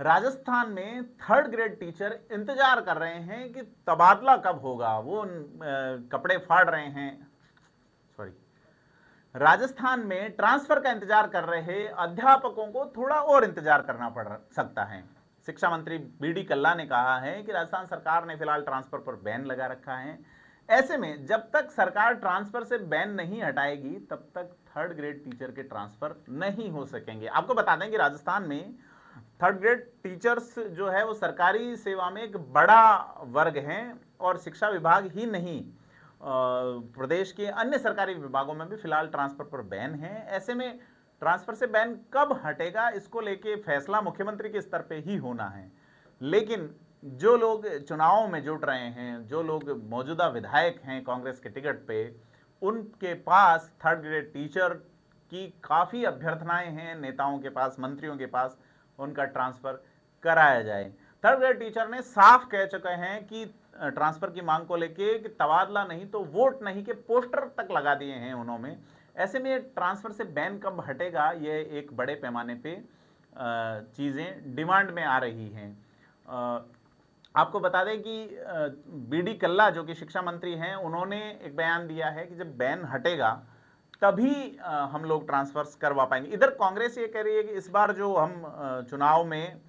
राजस्थान में third grade teacher इंतजार कर रहे हैं कि तबादला कब होगा। वो कपड़े फाड़ रहे हैं। सॉरी, राजस्थान में ट्रांसफर का इंतजार कर रहे अध्यापकों को थोड़ा और इंतजार करना पड़ सकता है। शिक्षा मंत्री बीडी कल्ला ने कहा है कि राजस्थान सरकार ने फिलहाल ट्रांसफर पर बैन लगा रखा है। ऐसे में जब तक सरकार ट्रांसफर से बैन नहीं हटाएगी तब तक थर्ड ग्रेड टीचर के ट्रांसफर नहीं हो सकेंगे। आपको बता दें कि राजस्थान में थर्ड ग्रेड टीचर्स जो है वो सरकारी सेवा में एक बड़ा वर्ग है और शिक्षा विभाग ही नहीं, प्रदेश के अन्य सरकारी विभागों में भी फिलहाल ट्रांसफर पर बैन है। ऐसे में ट्रांसफर से बैन कब हटेगा इसको लेके फैसला मुख्यमंत्री के स्तर पे ही होना है। लेकिन जो लोग चुनावों में जुट रहे हैं, जो लोग मौजूदा विधायक हैं कांग्रेस के टिकट पे, उनके पास थर्ड ग्रेड टीचर की काफ़ी अभ्यर्थनाएं हैं, नेताओं के पास, मंत्रियों के पास उनका ट्रांसफर कराया जाए। थर्ड ग्रेड टीचर ने साफ कह चुके हैं कि ट्रांसफर की मांग को लेके कि तबादला नहीं तो वोट नहीं के पोस्टर तक लगा दिए हैं उन्होंने। ऐसे में ट्रांसफर से बैन कब हटेगा, ये एक बड़े पैमाने पे चीज़ें डिमांड में आ रही हैं। आपको बता दें कि बीडी कल्ला जो कि शिक्षा मंत्री हैं, उन्होंने एक बयान दिया है कि जब बैन हटेगा तभी हम लोग ट्रांसफर्स करवा पाएंगे। इधर कांग्रेस ये कह रही है कि इस बार जो हम चुनाव में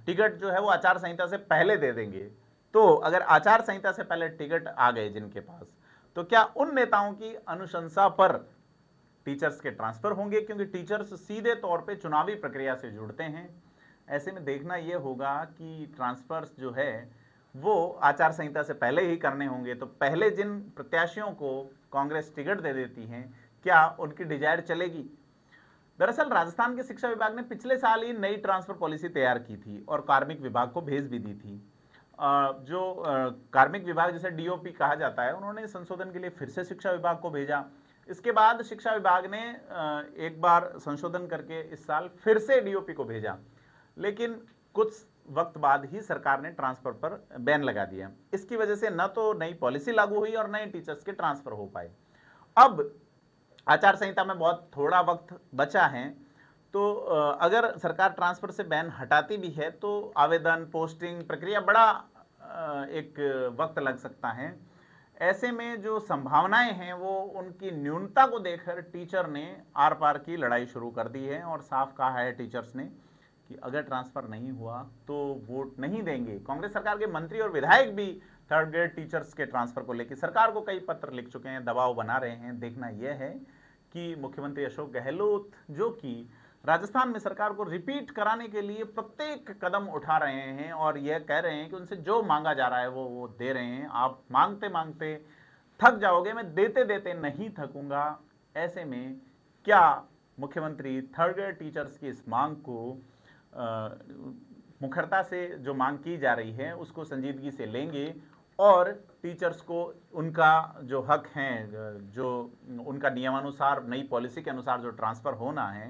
टिकट जो है वो आचार संहिता से पहले दे देंगे। तो अगर आचार संहिता से पहले टिकट आ गए जिनके पास, तो क्या उन नेताओं की अनुशंसा पर टीचर्स के ट्रांसफर होंगे, क्योंकि टीचर्स सीधे तौर पे चुनावी प्रक्रिया से जुड़ते हैं। ऐसे में देखना यह होगा कि ट्रांसफर्स जो है वो आचार संहिता से पहले ही करने होंगे। तो पहले जिन प्रत्याशियों को कांग्रेस टिकट दे देती है, क्या उनकी डिजायर चलेगी? दरअसल राजस्थान के शिक्षा विभाग ने पिछले साल ही नई ट्रांसफर पॉलिसी तैयार की थी और कार्मिक विभाग को भेज भी दी थी। जो कार्मिक विभाग जिसे डीओपी कहा जाता है, उन्होंने संशोधन के लिए फिर से शिक्षा विभाग को भेजा। इसके बाद शिक्षा विभाग ने एक बार संशोधन करके इस साल फिर से डीओपी को भेजा, लेकिन कुछ वक्त बाद ही सरकार ने ट्रांसफर पर बैन लगा दिया। इसकी वजह से न तो नई पॉलिसी लागू हुई और नए टीचर्स के ट्रांसफर हो पाए। अब आचार संहिता में बहुत थोड़ा वक्त बचा है, तो अगर सरकार ट्रांसफर से बैन हटाती भी है तो आवेदन, पोस्टिंग प्रक्रिया बड़ा एक वक्त लग सकता है। ऐसे में जो संभावनाएं हैं वो उनकी न्यूनता को देखकर टीचर ने आर पार की लड़ाई शुरू कर दी है और साफ कहा है टीचर्स ने कि अगर ट्रांसफर नहीं हुआ तो वोट नहीं देंगे। कांग्रेस सरकार के मंत्री और विधायक भी थर्ड ग्रेड टीचर्स के ट्रांसफर को लेकर सरकार को कई पत्र लिख चुके हैं, दबाव बना रहे हैं। देखना यह है कि मुख्यमंत्री अशोक गहलोत जो कि राजस्थान में सरकार को रिपीट कराने के लिए प्रत्येक कदम उठा रहे हैं और यह कह रहे हैं कि उनसे जो मांगा जा रहा है वो दे रहे हैं। आप मांगते मांगते थक जाओगे, मैं देते देते नहीं थकूंगा। ऐसे में क्या मुख्यमंत्री थर्ड ग्रेड टीचर्स की इस मांग को मुखरता से जो मांग की जा रही है उसको संजीदगी से लेंगे और टीचर्स को उनका जो हक है, जो उनका नियमानुसार नई पॉलिसी के अनुसार जो ट्रांसफ़र होना है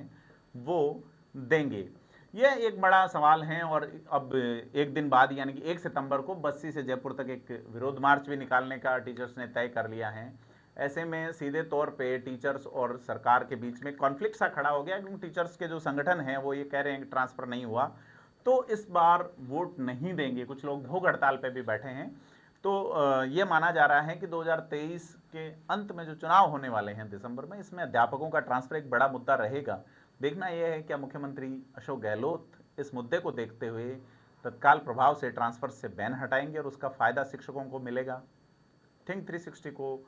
वो देंगे? यह एक बड़ा सवाल है। और अब एक दिन बाद यानी कि 1 सितंबर को बस्सी से जयपुर तक एक विरोध मार्च भी निकालने का टीचर्स ने तय कर लिया है। ऐसे में सीधे तौर पे टीचर्स और सरकार के बीच में कॉन्फ्लिक्ट सा खड़ा हो गया, क्योंकि टीचर्स के जो संगठन हैं वो ये कह रहे हैं कि ट्रांसफ़र नहीं हुआ तो इस बार वोट नहीं देंगे। कुछ लोग भूख हड़ताल पे भी बैठे हैं। तो ये माना जा रहा है कि 2023 के अंत में जो चुनाव होने वाले हैं दिसंबर में, इसमें अध्यापकों का ट्रांसफ़र एक बड़ा मुद्दा रहेगा। देखना यह है क्या मुख्यमंत्री अशोक गहलोत इस मुद्दे को देखते हुए तत्काल प्रभाव से ट्रांसफ़र से बैन हटाएंगे और उसका फ़ायदा शिक्षकों को मिलेगा। थिंक 360 को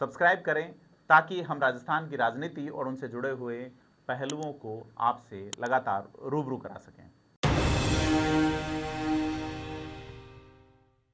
सब्सक्राइब करें ताकि हम राजस्थान की राजनीति और उनसे जुड़े हुए पहलुओं को आपसे लगातार रूबरू करा सकें।